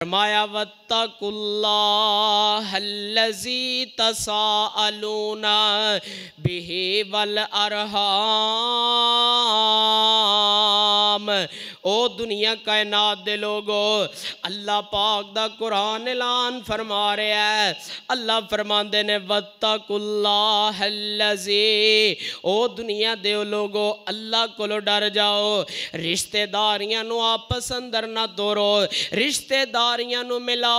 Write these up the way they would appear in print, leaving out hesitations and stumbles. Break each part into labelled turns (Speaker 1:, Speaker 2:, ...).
Speaker 1: फरमाया वत्तकुल्लाहल्लज़ी तसाअलूना बिही वल अरहाम। ओ दुनिया कायनात दे लोगो, अल्लाह पाक दा कुरान ऐलान फरमा रहा है। अल्लाह फरमांदे ने वत्तकुल्लाहल्लज़ी, ओ दुनिया दे लोगो अल्लाह कोलो डर जाओ। रिश्तेदारियां नु आपस अंदर ना तोड़ो, रिश्तेदारियां नु मिलाओ,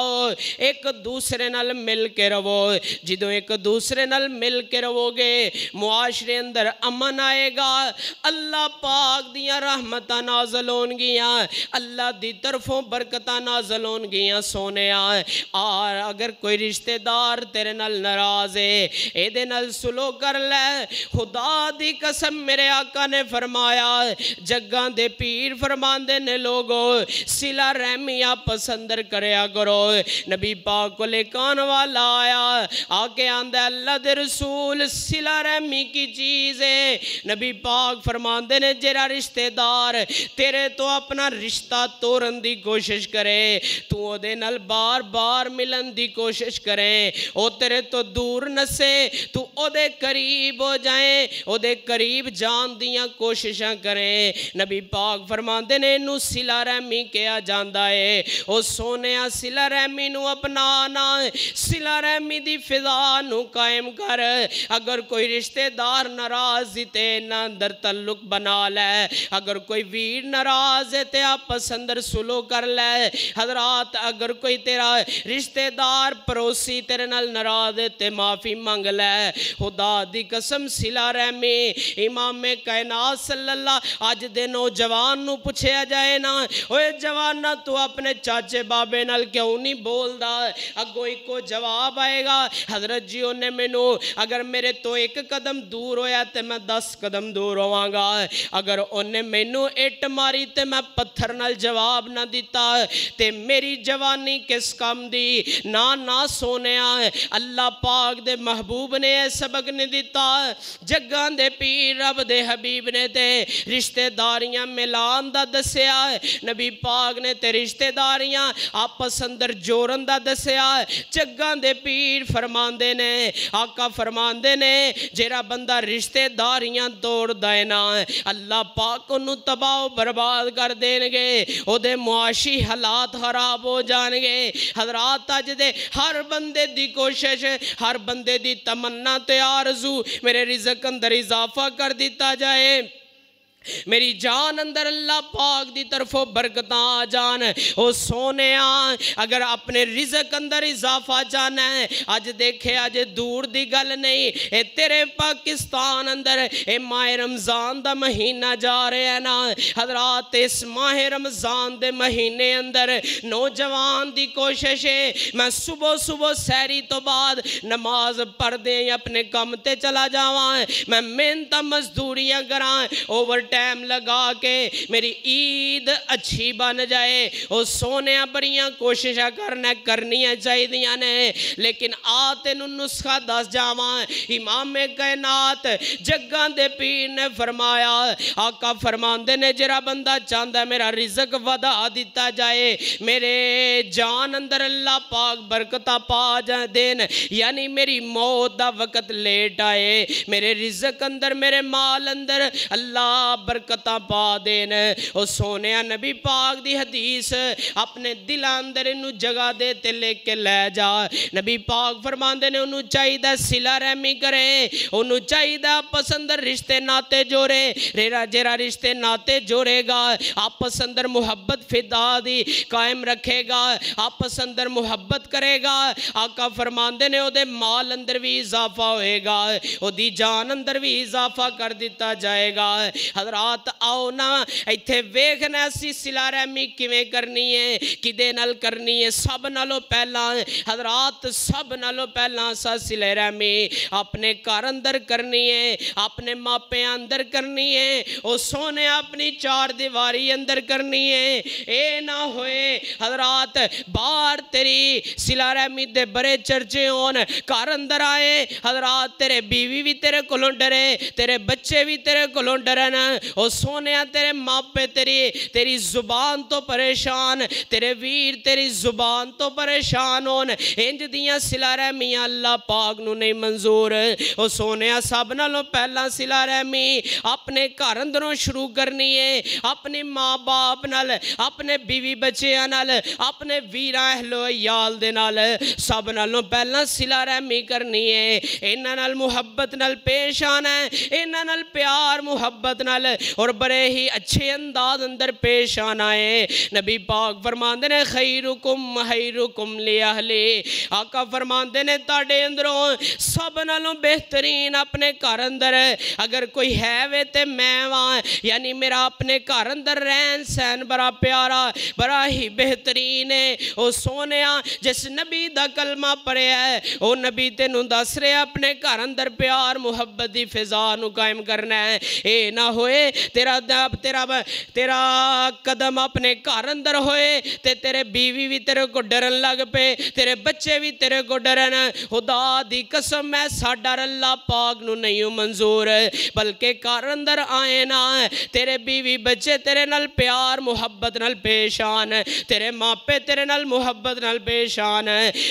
Speaker 1: एक दूसरे नाल मिल के रवो। जिदों एक दूसरे नाल मिल के रवोगे मुआशरे अंदर अमन आएगा। अल्लाह पाक दियां रहमतां नाज़िल होणगियां, अल्लाह दी तरफों बरकतां नाज़िल होणगियां। सोने और अगर कोई रिश्तेदार तेरे नाल नाराज है, एदे नाल सुलो कर ले। खुदा दी कसम मेरे आका ने फरमाया, जग्गां दे पीर फरमांदे ने लोगो सिला रहमिया पसंद करया करो। नबी पाक को लेकान वाला आया, आके आंदा अल्लाह दे रसूल सिला रहमी की चीज़ है। नबी पाक फरमांदे ने जेरा रिश्तेदार तेरे तो अपना रिश्ता तोड़न दी कोशिश करे, तू ओदे नाल बार बार मिलन दी कोशिश करे, ओ तेरे तो दूर नसे, तू ओदे करीब हो जाए, ओदे करीब जान दियां कोशिशां करे। नबी पाक फरमांदे ने इनू सिला रहमी कहा जांदा है। ओ सोनिया सिला रहमी नू अपनाना, सिला रहमी दी फिजा नू कायम कर। अगर कोई रिश्तेदार नाराज ते ना अंदर तल्लुक बना ले, अगर कोई वीर नाराज है ते आपस अंदर सुलो कर ले। हजरात अगर कोई तेरा रिश्तेदार पड़ोसी तेरे नाल नाराज है ते माफ़ी मंग ले। खुदा दी कसम सिला रहमी इमाम कायनात सल्लल्लाहु अज दे नौजवान नू पूछया जाए ना, ओए जवाना तू अपने चाचे बाबे नाल क्यों नहीं बोलदा, अगों इको जवाब आएगा, हजरत जी उन्हें मैनू अगर मेरे तो एक कदम दूर होया तो मैं 10 कदम दूर होवांगा, अगर उन्हें मैनू इट मारी तो मैं पत्थर नाल जवाब ना दिता ते मेरी जवानी किस काम दी। ना ना सोनिया, अल्लाह पाक दे महबूब ने सबक नहीं दिता। जग्गां दे पीर रब दे हबीब ने ते रिश्तेदारियां मिलान दा दस्या। नबी पाक ने ते रिश्तेदारियां आपस अंदर जोड़न दा दस्या। जग्गां दे पीर फरमांदे ने, आका फरमांदे ने, जेरा बंदा रिश्तेदारियां तोड़दा है ना, अल्लाह पाक उन्नू तबाह बर्बाद कर देंगे, ओदे मुआशी हालात खराब हो जाएंगे। हजरात अज दे हर बंदे दी कोशिश, हर बंदे दी तमन्ना ते आरज़ू मेरे रिज़्क़ अंदर इजाफा कर दिता जाए, मेरी जान अंदर अल्लाह पाक दी तरफों बरकतां आ जान। ओ सोनिया अगर अपने रिज़्क़ अंदर इजाफा चाहना है, अज देखे अज दूर दी गल नहीं, ए तेरे पाकिस्तान अंदर ए माह रमज़ान दा महीना जा रहा है ना। हजरात इस माह रमज़ान दे महीने अंदर नौजवान दी कोशिश है, मैं सुबह सुबह सैरी तो बाद नमाज पढ़ दे अपने कम ते चला जावा, मैं मेहनत मजदूरियां करा, ओवर टाइम लगा के मेरी ईद अच्छी बन जाए। ओ सोने बड़ियां कोशिशा करनिया चाहिए ने, लेकिन आ तेनू नुस्खा दस जावा। इमाम कायनात जग्गां दे पीर ने फरमाया, आका फरमांदे ने जरा बंदा चाहता मेरा रिज़्क वधा दिता जाए, मेरे जान अंदर अल्लाह पाक बरकत पा जा देन, यानी मेरी मौत दा वक़्त लेट आए, मेरे रिज़्क अंदर मेरे माल अंदर अल्लाह बरकत पा देन। ओ सोने नबी पाक दी हदीस अपने दिल अंदर इनू जगह दे ते लेके लै जा। नबी पाक फरमांदे ने उन्होंने चाहिए सिला रहमी करे, उन्होंने चाहिए आपस अंदर रिश्ते नाते जोड़े, जेरा रिश्ते नाते जोड़ेगा आपस अंदर मुहब्बत फिदा दी कायम रखेगा, आपस अंदर मुहब्बत करेगा। आका फरमांदे ने ओदे माल अंदर भी इजाफा होएगा, ओदी जान अंदर भी इजाफा कर दिता जाएगा। हजरात आओ ना इत्थे वेखना असी सिला रहमी किवें करनी है, किदे नाल करनी है। सब नालों पहला हजरात, सब नालों पहला असा सिला रहमी अपने घर अंदर करनी है, अपने मापे अंदर करनी है। ओ सोने अपनी चार दीवारी अंदर करनी है। ए ना होए हजरात बाहर तेरी सिला रहमी दे बड़े चर्चे होन, घर अंदर आए हजरात तेरे बीवी भी तेरे कोलों डरे, तेरे बच्चे भी तेरे कोलों डरन, ओ सोने तेरे मापे तेरी जुबान तो परेशान, तेरे वीर तेरी जुबान तो परेशान होन, इंज दियां सिला रहमियां अल्लाह पाक नू नहीं मंजूर। ओ सोने सब नालों पहला सिला रहमी अपने घर अंदरों शुरू करनी है, अपने माँ बाप नाल, अपने बीवी बच्चियां नाल, अपने वीर अहलो याल दे नाल सब नालों पहला सिला रहमी करनी है। इन्हां नाल मुहब्बत नाल पेश आना है, इन्हां नाल प्यार मुहब्बत नाल और बड़े ही अच्छे अंदाज अंदर पेश आना है। नबी पाक फरमांदे ने खैरुकुम li ahli, आका फरमांदे ने ताड़े अंदरों सब नालों बेहतरीन अपने घर अंदर अगर कोई है वे ते मैं वां, यानी मेरा अपने घर अंदर रहन सहन बड़ा प्यारा बड़ा ही बेहतरीन है। ओ सोने जिस नबी दा कलमा पढ़िया है ओ नबी तेनू दस रहे अपने घर अंदर प्यार मुहब्बत की फिजा नू कायम करना है। ये ना होए तेरा तेरा तेरा कदम अपने घर अंदर होए ते तेरे बीवी भी तेरे को डरन लग पे, तेरे बच्चे भी तेरे को डरन। खुदा दी कसम है साडा अल्लाह पाक नू नहीं मंजूर, बल्कि घर अंदर आए ना तेरे बीवी बच्चे तेरे नाल प्यार मुहब्बत नाल पेश आन, तेरे मापे तेरे नाल मुहब्बत नाल पेश आन।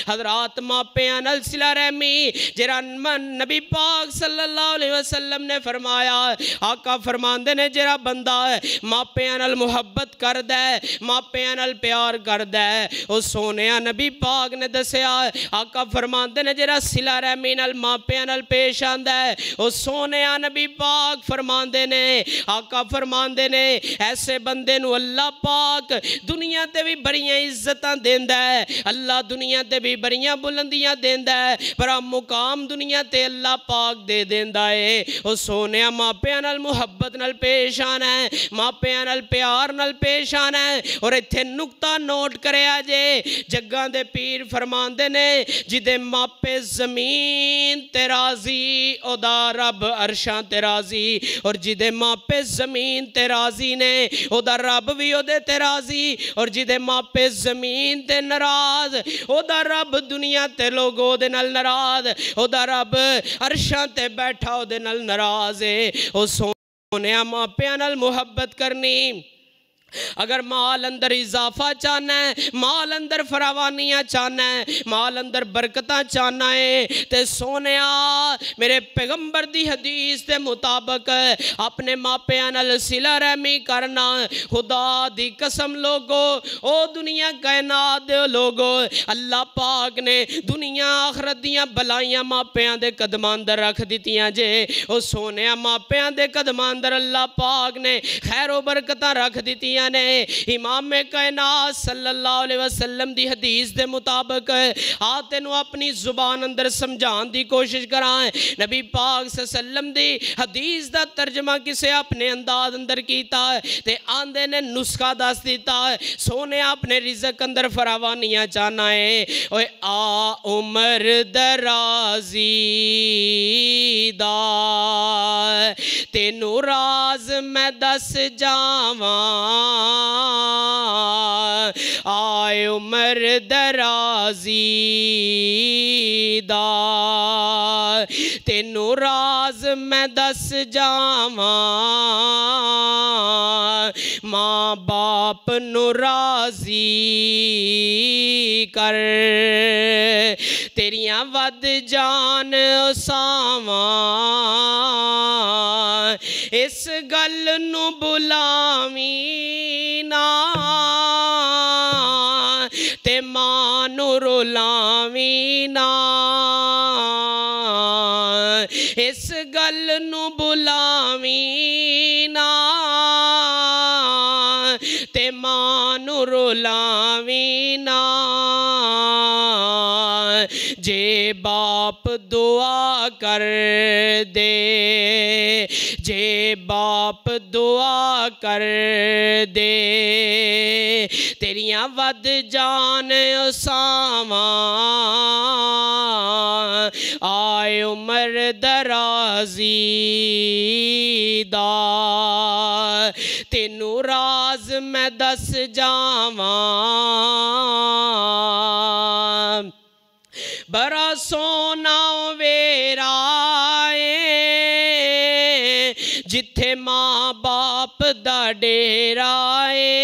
Speaker 1: हजरात मापियां नाल सिला रहमी जेरा नबी पाक सल्लल्लाहु अलैहि वसल्लम ने फरमाया, आका फरमांदे ने जेरा बंदा मापियां नाल मुहब्बत करदा है मापियां नाल प्यार करदा है ओ सोने नबी पाक ने दसिया, आका फरमांदे ने जेरा सिला रहमी नाल मापियां नाल पेश आंदा है ओ सोने नबी पाक फरमांदे ने, आका फरमांदे ने ऐसे बंदे नू अल्लाह पाक दुनिया ते भी बड़ियां इज्जतां देंदा है, अल्लाह दुनिया ते भी बड़ियां बुलंदियां देंदा है, पर मुकाम दुनिया ते अल्लाह पाक दे देंदा है। ओ सोने मापियां नाल मुहब्बत नाल पेश आना है, मापियां नाल प्यार नाल पेश आना है। और इत्थे नुकता नोट करया जे जग्गां दे पीर फरमांदे ने जिदे मापे जमीन ते राजी ओदा रब अरशां ते राजी, और जिदे मापे जमीन ते राजी ने ओदा रब भी ओदे ते राजी, और जिदे मापे जमीन ते नाराज ओदा रब दुनिया ते लोग ओदे नाल नाराज, ओदा रब अरशां ते बैठा ओदे नाल नाराज है। ओ सोने मापियां नाल मुहब्बत करनी, अगर माल अंदर इजाफा चाहना है, माल अंदर फरावानियाँ चाहना है, माल अंदर बरकतां चाहना है तो सोने मेरे पैगंबर दी हदीस के मुताबिक अपने मापियां नाल सिला रहमी करना। खुदा दी कसम लोगो ओ दुनिया कायनात दे लोगो अल्लाह पाक ने दुनिया आखरत दियां बलाइयां मापियां दे कदमां अंदर रख दित्तियां जे। ओ सोने मापियां दे कदमां अंदर अल्लाह पाक ने खैरो बरकतां रख दित्तियां ने। इमाम कायनात सल्लल्लाहु अलैहि वसल्लम दी हदीस दे मुताबिक आ तेनू अपनी जुबान अंदर समझाने की कोशिश करा। नबी पाक सल्लम दी हदीस दा तर्जमा किसे अपने अंदाज अंदर कीता ते आंदे ने नुस्खा दस दिता। सोने अपने रिज़्क अंदर फरावानियां चाहना है, ओए आ उमर दराजी दा तेनू राज मैं दस जावां, आए उमर दराजी दा तेनू राज मैं दस जावां, माँ बाप नू राजी कर तेरियां वद जान सावां, इस गल नू बुलावी ना ते मां नू रुलावी ना, इस गल नू बुलावी ना ते मां नू रुलावी ना। जे बाप दुआ कर दे, जे बाप दुआ कर दे तेरियां वद जान सावां, आए उमर दराजी दा तेनू राज मैं दस जावां, बड़ा सोना वेरा जिथे माँ बाप दा डेरा है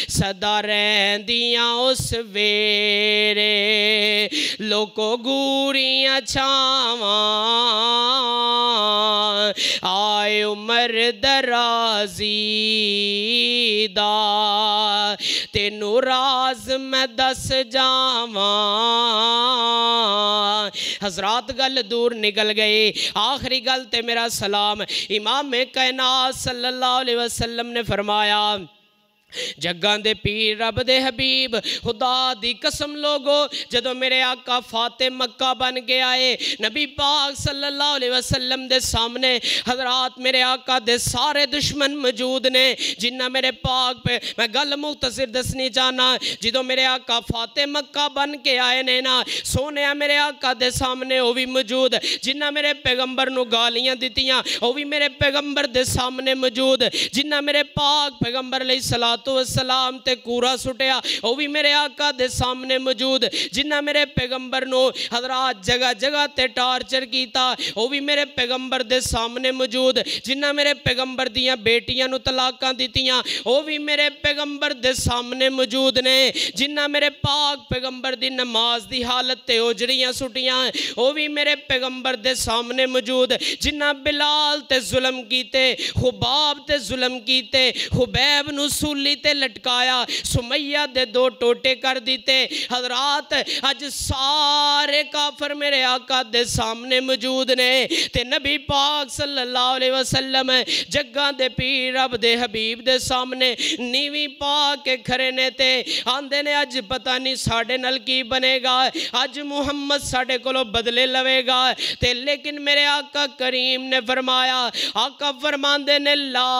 Speaker 1: सदा रहंदियां उस वेरे लोको गूरियां छावां आए उमर दराजी दा तेनू राज मैं दस जावां। हजरात गल दूर निकल गए। आखिरी गल ते मेरा सलाम इमाम कायनात सल्लल्लाहु अलैहि वसल्लम ने फरमाया जग्गां दे पीर रब दे हबीब खुदा दी कसम लोगो जदों मेरे आका फाते मक्का बन के आए नबी पाक सल्लल्लाहु अलैहि वसल्लम दे सामने हजरात मेरे आका दे सारे दुश्मन मौजूद ने जिन्ना मेरे पाक पे मैं गल मुख्तसर दसनी चाहना। जदों मेरे आका फाते मक्का बन के आए ने ना सोने मेरे आका दे सामने वो भी मौजूद जिन्ना मेरे पैगंबर नू गालियां दित्तियां वो भी मेरे पैगंबर दे सामने मौजूद जिन्ना मेरे पाक पैगंबर अलैहि सलाम सलाम ते कूड़ा सुटिया वो भी मेरे आका दे सामने मौजूद जिन्ना मेरे पैगंबर नो हजरात जगह जगह ते टार्चर किया वो भी मेरे पैगंबर दे सामने मौजूद जिन्ना मेरे पैगंबर दियां बेटियां नु तलाकां दित्तियां वो भी मेरे पैगंबर दे सामने मौजूद ने जिन्ना मेरे पाक पैगंबर दी नमाज दी हालत ते ओजड़ियां सुटियां वो भी मेरे पैगंबर दे सामने मौजूद जिन्ना बिलाल ते जुल्म कीते खुबाब ते जुल्म कीते खुबैब नु सूली ते लटकाया सुमैया दे दो टोटे कर दिते। हजरात अज सारे काफर मेरे आका दे सामने मौजूद ने ते नबी पाक सल्लल्लाहु अलैहि वसल्लम जग्गां दे पीर रब दे हबीब दे सामने नीवी पा के खरे ने ते आंदे ने अज पता नहीं साडे नाल की बनेगा अज मुहम्मद साडे कोलों बदले लवेगा ते लेकिन मेरे आका करीम ने फरमाया आका फरमांदे ने ला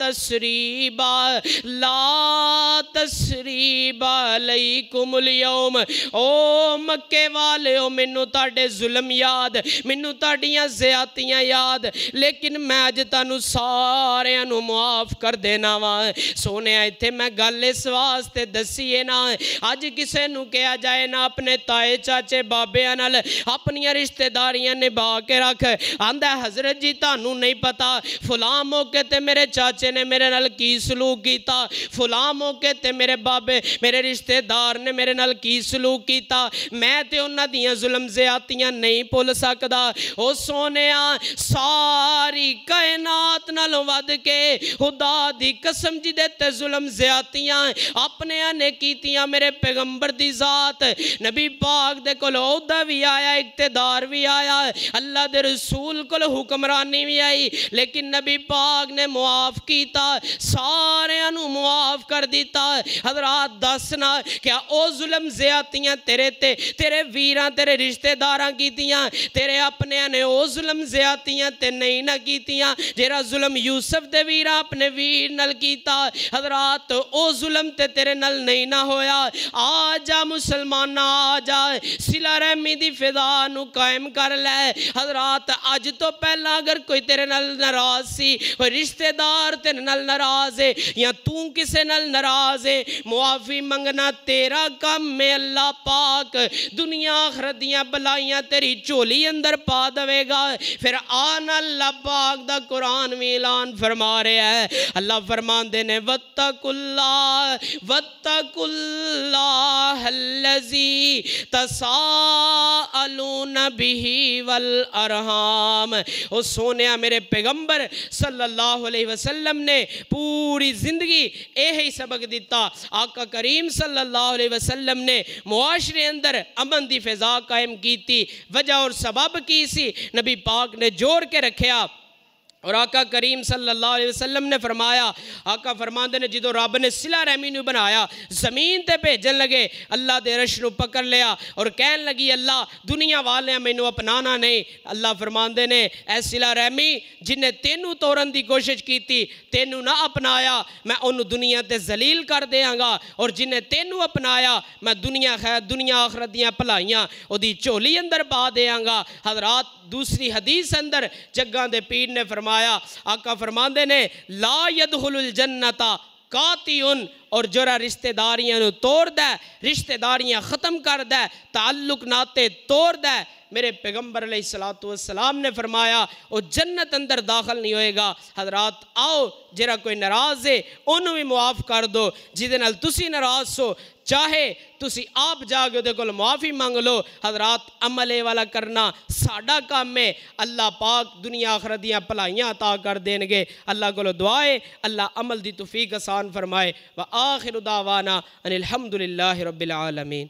Speaker 1: तसरीबा ला तसरीबा अलैकुमुल यौम ओ मक्के वाले ओ मैनू ताडे जुल्म याद मैनू ताडियां ज़्यादतियां याद लेकिन मैं अज तानू सारियां नू मुआफ कर देना वा। सोने इत्थे मैं गल इस वास्ते दसीए ना अज किसे नू कहा जाए ना अपने ताए चाचे बाबियां नाल अपनियां रिश्तेदारियां निभा के रख आंदा हजरत जी तानू नहीं पता फलां मौके ते मेरे चाचे ने मेरे नाल की सलूक कीता फलां मौके ते मेरे बाबे मेरे रिश्तेदार ने मेरे नाल की सलूक कीता मैं ते उन्हां दियां जुल्म ज़्यादतियां नहीं भुल सकदा। ओ सोनिया सारी कायनात नालों वध के खुदा दी कसम जिदे ते जुल्म ज़्यादतियां अपने ने कीतियां मेरे पैगंबर दी जात नबी पाक दे कोल ओहदा भी आया इक्तदार भी आया अल्लाह दे रसूल कोल हुक्मरानी भी आई लेकिन नबी पाक ने मुआफ कीता सारे मुआफ कर दिता। हजरात दसना क्या ओ जुल्म ज़्यादतियां तेरे ते तेरे वीरां तेरे रिश्तेदारां कीतियां तेरे अपने ने ओ जुल्म ज़्यादतियां ते नहीं ना कीतियां जेरा जुल्म यूसुफ दे वीरां अपने वीर नाल कीता हजरात ओ जुल्म ते तेरे नाल नहीं ना होया। आ जा मुसलमान आ जा सिला रहमी दी फिदा नू कायम कर ले। हजरात अज तो पहला अगर कोई तेरे नाल नाराज सी कोई रिश्तेदार तेरे नाल नाराज है या तू किसे नाल नाराज है मुआफी मंगना तेरा काम में अल्लाह पाक दुनिया आखिरत दियां बलाइयां तेरी झोली अंदर पा देवेगा। फिर आन अल्लाह पाक दा कुरान भी ऐलान फरमा रहा है अल्लाह फरमांदे ने वत्तकुल्लाह अल्लज़ी तसाअलूना बिही वल अरहाम। ओ सोनिया मेरे पैगंबर सल्लल्लाहु अलैहि वसल्लम ने पूरी जिंदगी यही सबक दिता। आका करीम सल्लल्लाहु अलैहि वसल्लम ने मुआशरे अंदर अमन दी फिजा कायम की थी वजह और सबब की सी नबी पाक ने जोड़ के रखा और आका करीम सल्लल्लाहु अलैहि वसल्लम ने फरमाया आका फरमांदे ने जो रब ने सिला रहमी नू बनाया जमीन ते भेजन लगे अल्लाह दे अरश नू पकड़ लिया और कहन लगी अल्लाह दुनिया वाले मैनू अपनाना नहीं। अल्लाह फरमांदे ने ऐ सिला रहमी जिन्हें तेनू तोड़न की कोशिश की तेनू ना अपनाया मैं उन्होंने दुनिया ते जलील कर देंगा और जिन्हें तेनू अपनाया मैं दुनिया खैर दुनिया आखरत दियां भलाइयां ओदी झोली अंदर पा देंगा। हजरात दूसरी हदीस अंदर जग्गां दे पीर ने फरमाया आका फरमांदे ने ला यदखुलुल जन्नता कातिउन और जोरा रिश्तेदारियां नू तोड़ दै, रिश्तेदारियां ख़त्म कर दै, ताल्लुक नाते तोड़ दै, मेरे पैगंबर अलैहिस्सलातु वस्सलाम ने फरमाया वो जन्नत अंदर दाखिल नहीं होएगा। हजरात आओ जरा कोई नाराज़ है उन्होंने भी मुआफ़ कर दो, जिदे नाल तुसी नाराज़ हो चाहे तुसी आप जाके उहदे कोल मुआफ़ी मंग लो। हजरात अमल ए वाला करना साडा काम है। अल्लाह पाक दुनिया आखिरत दियां भलाइयां अता कर देंगे। अल्लाह कोलो दुआ है अल्लाह अमल दी तौफीक आसान फरमाए। व आखिरु दावाना अनिल हम्दुलिल्लाहि रब्बिल आलमीन।